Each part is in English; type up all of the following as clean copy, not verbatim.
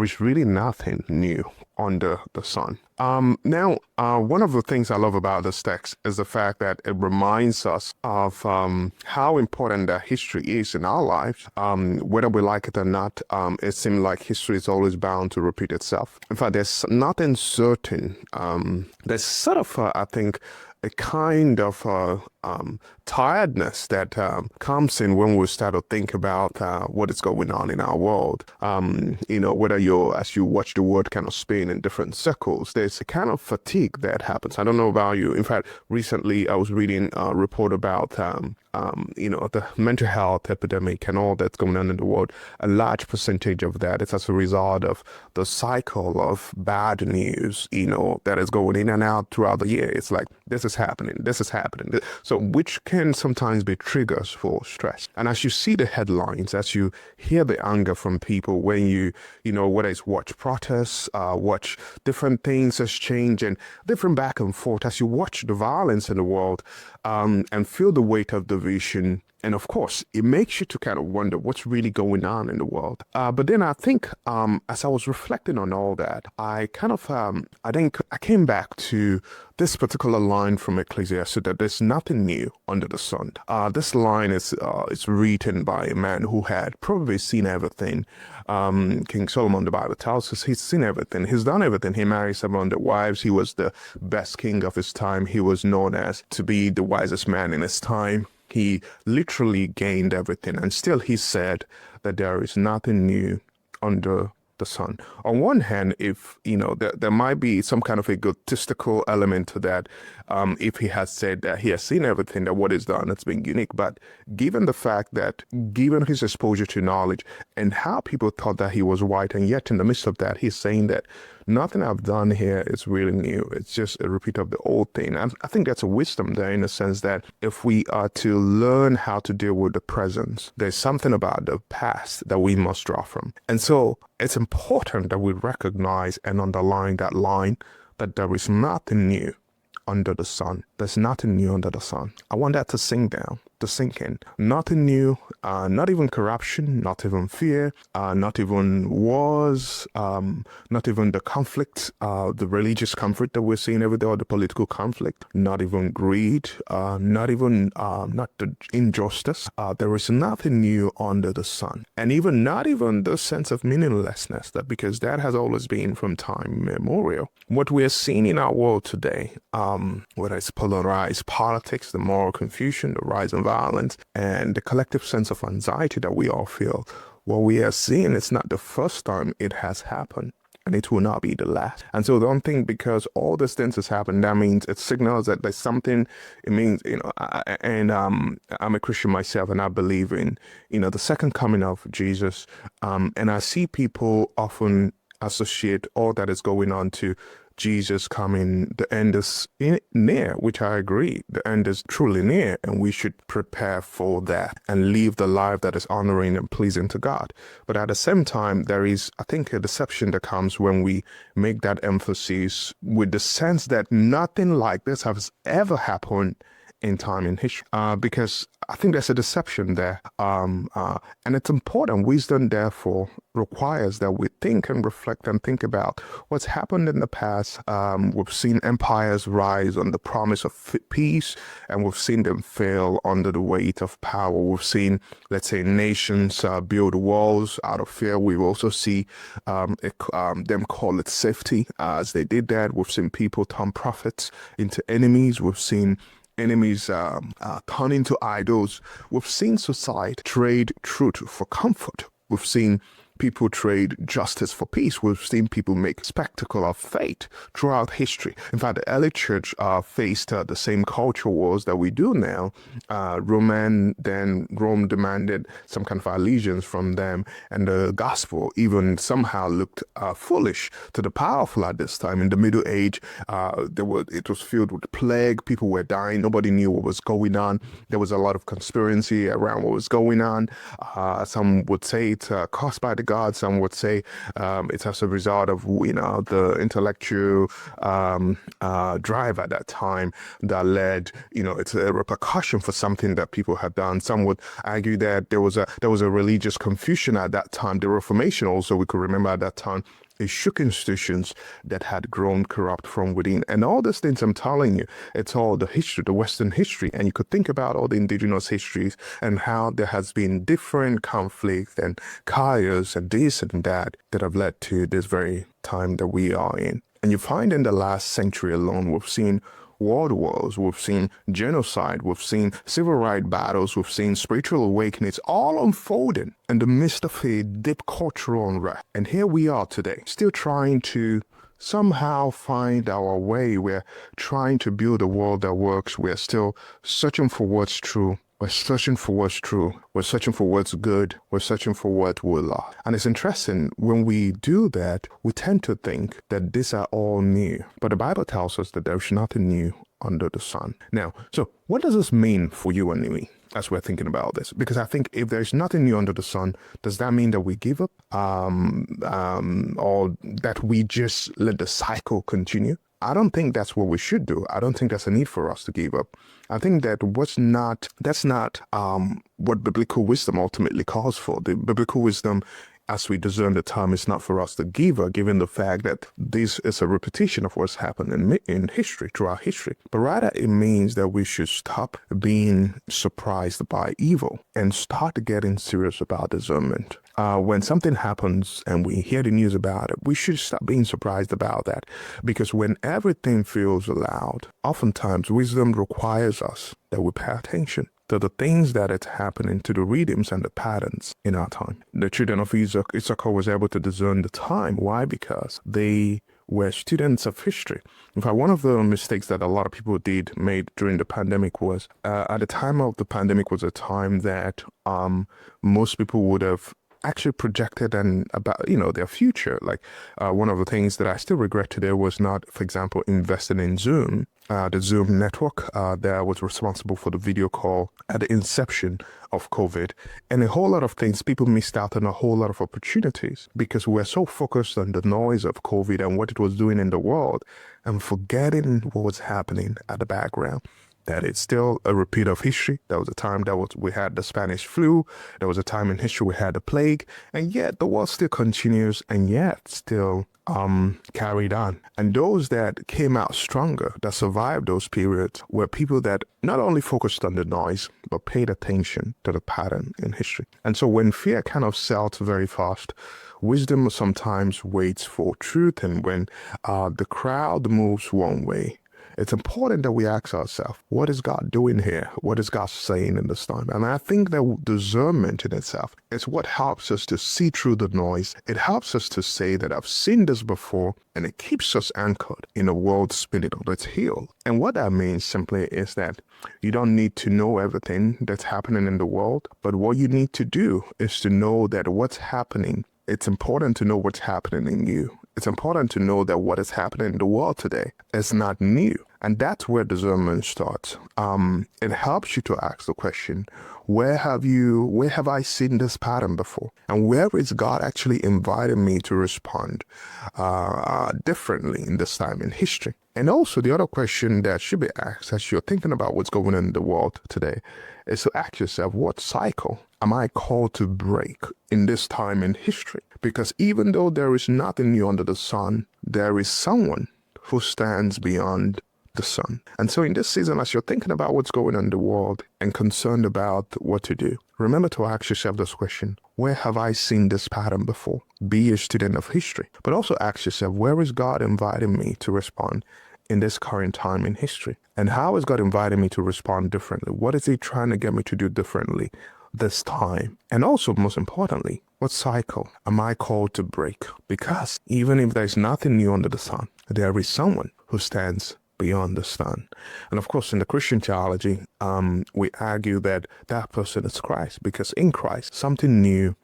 is really nothing new under the sun. One of the things I love about this text is the fact that it reminds us of how important that history is in our lives. Whether we like it or not, it seems like history is always bound to repeat itself. In fact, there's nothing certain. There's sort of, I think, a kind of tiredness that comes in when we start to think about what is going on in our world. Whether as you watch the world kind of spin in different circles, there's a kind of fatigue that happens. I don't know about you. In fact, recently I was reading a report about the mental health epidemic and all that's going on in the world. A large percentage of that is as a result of the cycle of bad news, that is going in and out throughout the year. It's like, this is happening. So which can sometimes be triggers for stress. And as you see the headlines, as you hear the anger from people, when whether it's watch protests, watch different things exchange and different back and forth, as you watch the violence in the world and feel the weight of division. And of course, it makes you to kind of wonder what's really going on in the world. But then I think as I was reflecting on all that, I came back to this particular line from Ecclesiastes that there's nothing new under the sun. This line is written by a man who had probably seen everything. King Solomon, the Bible tells us, he's seen everything. He's done everything. He married 700 wives. He was the best king of his time. He was known as to be the wisest man in his time. He literally gained everything. And still he said that there is nothing new under the sun. On one hand, if there might be some kind of egotistical element to that, if he has said that he has seen everything, that what is done has been unique. But given the fact that, given his exposure to knowledge and how people thought that he was white, and yet in the midst of that, he's saying that nothing I've done here is really new. It's just a repeat of the old thing. And I think that's a wisdom there, in the sense that if we are to learn how to deal with the present, there's something about the past that we must draw from. And so it's important that we recognize and underline that line, that there is nothing new under the sun. There's nothing new under the sun. I want that to sink down, to sink in. Nothing new, not even corruption, not even fear, not even wars, not even the conflict, the religious conflict that we're seeing every day, or the political conflict, not even greed, not the injustice. There is nothing new under the sun. And not even the sense of meaninglessness, because that has always been from time immemorial. What we are seeing in our world today, whether it's polarized politics, the moral confusion, the rise in violence, and the collective sense of anxiety that we all feel, what we are seeing is not the first time it has happened, and it will not be the last. And so don't think because all these things has happened, that means it signals that there's something. It means, I'm a Christian myself, and I believe in, the second coming of Jesus. And I see people often associate all that is going on to Jesus coming. The end is near, which I agree. The end is truly near, and we should prepare for that and live the life that is honoring and pleasing to God. But at the same time, there is, I think, a deception that comes when we make that emphasis with the sense that nothing like this has ever happened in time in history, because I think there's a deception there, and it's important. Wisdom, therefore, requires that we think and reflect and think about what's happened in the past. We've seen empires rise on the promise of peace, and we've seen them fail under the weight of power. We've seen, let's say, nations build walls out of fear. We also see them call it safety as they did that. We've seen people turn prophets into enemies. We've seen enemies turn into idols. We've seen society trade truth for comfort. We've seen people trade justice for peace. We've seen people make spectacle of faith throughout history. In fact, the early church faced the same culture wars that we do now. Rome demanded some kind of allegiance from them, and the gospel even somehow looked foolish to the powerful at this time. In the Middle Age, it was filled with plague. People were dying. Nobody knew what was going on. There was a lot of conspiracy around what was going on. Some would say it's caused by the God. Some would say it's as a result of, the intellectual drive at that time that led, it's a repercussion for something that people had done. Some would argue that there was a religious confusion at that time. The Reformation also, we could remember at that time, it shook institutions that had grown corrupt from within. And all these things I'm telling you, it's all the history, the Western history. And you could think about all the indigenous histories and how there has been different conflicts and chaos and this and that have led to this very time that we are in. And you find in the last century alone, we've seen world wars, we've seen genocide, we've seen civil rights battles, we've seen spiritual awakenings, all unfolding in the midst of a deep cultural unrest. And here we are today, still trying to somehow find our way. We're trying to build a world that works. We're still searching for what's true. We're searching for what's true. We're searching for what's good. We're searching for what will last. And it's interesting, when we do that, we tend to think that these are all new. But the Bible tells us that there's nothing new under the sun. Now, so what does this mean for you and me as we're thinking about this? Because I think if there's nothing new under the sun, does that mean that we give up? Or that we just let the cycle continue? I don't think that's what we should do. I don't think that's a need for us to give up. I think that that's not what biblical wisdom ultimately calls for. The biblical wisdom, as we discern the time, is not for us to give up, given the fact that this is a repetition of what's happened in history, throughout history. But rather, it means that we should stop being surprised by evil and start getting serious about discernment. When something happens and we hear the news about it, we should stop being surprised about that. Because when everything feels loud, oftentimes wisdom requires us that we pay attention to the things that it's happening, to the rhythms and the patterns in our time. The children of Issachar was able to discern the time. Why? Because they were students of history. In fact, one of the mistakes that a lot of people made during the pandemic was, at the time of the pandemic was a time that most people would have actually projected and about their future. Like one of the things that I still regret today was not, for example, investing in Zoom, the Zoom network that was responsible for the video call at the inception of COVID, and a whole lot of things. People missed out on a whole lot of opportunities because we're so focused on the noise of COVID and what it was doing in the world, and forgetting what was happening at the background. That it's still a repeat of history. There was a time we had the Spanish flu. There was a time in history we had the plague, and yet the world still continues, and yet still carried on. And those that came out stronger, that survived those periods, were people that not only focused on the noise, but paid attention to the pattern in history. And so when fear kind of sells very fast, wisdom sometimes waits for truth. And when the crowd moves one way, it's important that we ask ourselves, what is God doing here? What is God saying in this time? And I think that discernment in itself is what helps us to see through the noise. It helps us to say that I've seen this before, and it keeps us anchored in a world spinning on its heel. And what that means simply is that you don't need to know everything that's happening in the world, but what you need to do is to know that what's happening, it's important to know what's happening in you. It's important to know that what is happening in the world today is not new. And that's where discernment starts. It helps you to ask the question, where have I seen this pattern before? And where is God actually inviting me to respond differently in this time in history? And also the other question that should be asked as you're thinking about what's going on in the world today is to ask yourself, what cycle am I called to break in this time in history? Because even though there is nothing new under the sun, there is someone who stands beyond the sun. And so in this season, as you're thinking about what's going on in the world and concerned about what to do, remember to ask yourself this question: where have I seen this pattern before? Be a student of history, but also ask yourself, where is God inviting me to respond in this current time in history? And how is God inviting me to respond differently? What is he trying to get me to do differently this time? And also, most importantly, what cycle am I called to break? Because even if there's nothing new under the sun, there is someone who stands beyond the sun. And of course, in the Christian theology, we argue that that person is Christ, because in Christ, something new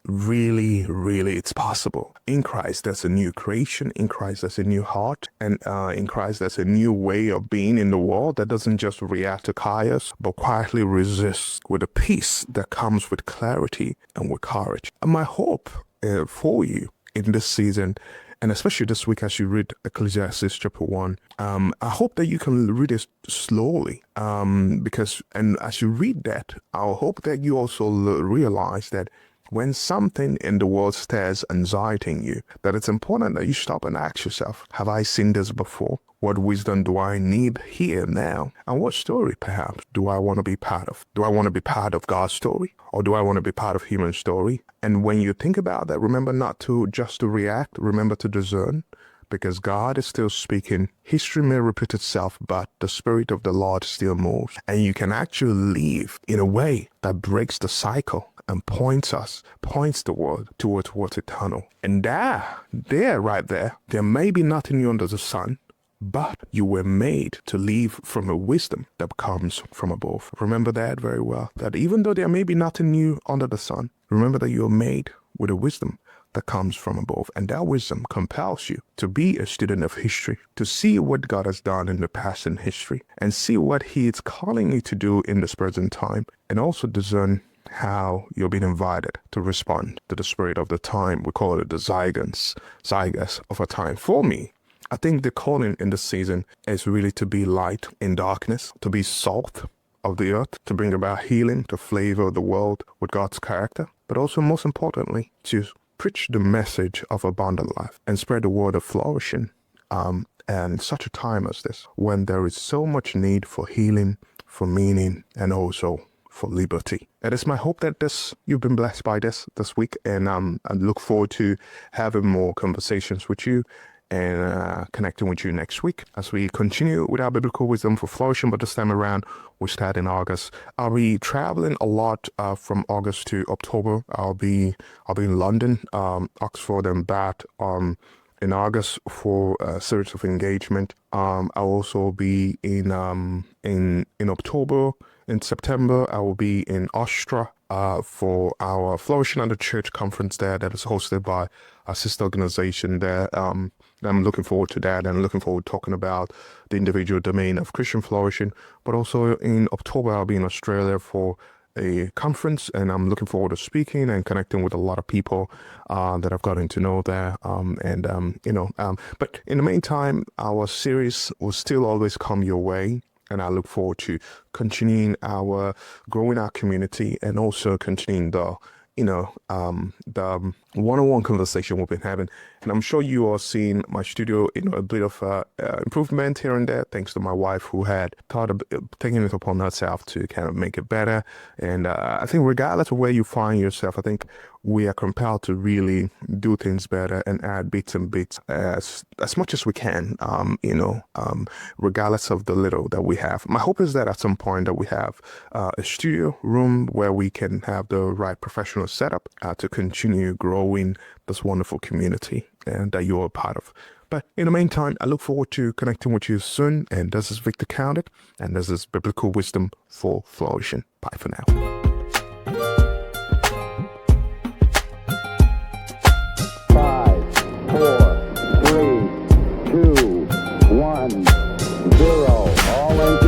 really, really, it's possible. In Christ, there's a new creation. In Christ, there's a new heart. And in Christ, there's a new way of being in the world that doesn't just react to chaos, but quietly resists with a peace that comes with clarity and with courage. And my hope for you in this season, and especially this week as you read Ecclesiastes chapter 1, I hope that you can read it slowly, because as you read that, I hope that you also realize that when something in the world stirs anxiety in you, that it's important that you stop and ask yourself, have I seen this before? What wisdom do I need here now? And what story, perhaps, do I want to be part of? Do I want to be part of God's story? Or do I want to be part of human story? And when you think about that, remember not to just to react, remember to discern, because God is still speaking. History may repeat itself, but the Spirit of the Lord still moves. And you can actually live in a way that breaks the cycle and points the world towards eternal. And right there may be nothing new under the sun, but you were made to live from a wisdom that comes from above. Remember that very well, that even though there may be nothing new under the sun, remember that you are made with a wisdom that comes from above. And that wisdom compels you to be a student of history, to see what God has done in the past in history, and see what He is calling you to do in this present time, and also discern how you're being invited to respond to the spirit of the time. We call it the zygus of a time. For me, I think the calling in this season is really to be light in darkness, to be salt of the earth, to bring about healing, to flavor the world with God's character, but also most importantly, to preach the message of abundant life and spread the word of flourishing. And such a time as this, when there is so much need for healing, for meaning, and also for liberty. It is my hope that you've been blessed by this week, and I look forward to having more conversations with you and connecting with you next week as we continue with our biblical wisdom for flourishing. But this time around, we start in August. I'll be traveling a lot from August to October. I'll be in London, Oxford, and Bath in August for a series of engagement. I'll also be in October. In September, I will be in Austria for our Flourishing under Church conference there that is hosted by our sister organization there. I'm looking forward to that, and looking forward to talking about the individual domain of Christian flourishing. But also in October, I'll be in Australia for a conference, and I'm looking forward to speaking and connecting with a lot of people that I've gotten to know there. But in the meantime, our series will still always come your way. And I look forward to continuing growing our community, and also continuing the one-on-one conversation we've been having. And I'm sure you are seeing my studio, a bit of improvement here and there, thanks to my wife, who had thought of taking it upon herself to kind of make it better. And I think regardless of where you find yourself, I think we are compelled to really do things better and add bits and bits as much as we can, regardless of the little that we have. My hope is that at some point that we have a studio room where we can have the right professional setup to continue growing this wonderful community and that you're a part of. But in the meantime, I look forward to connecting with you soon. And this is Victor Counted, and this is Biblical Wisdom for Flourishing. Bye for now. 5, 4, 3, 2, 1, 0. All in.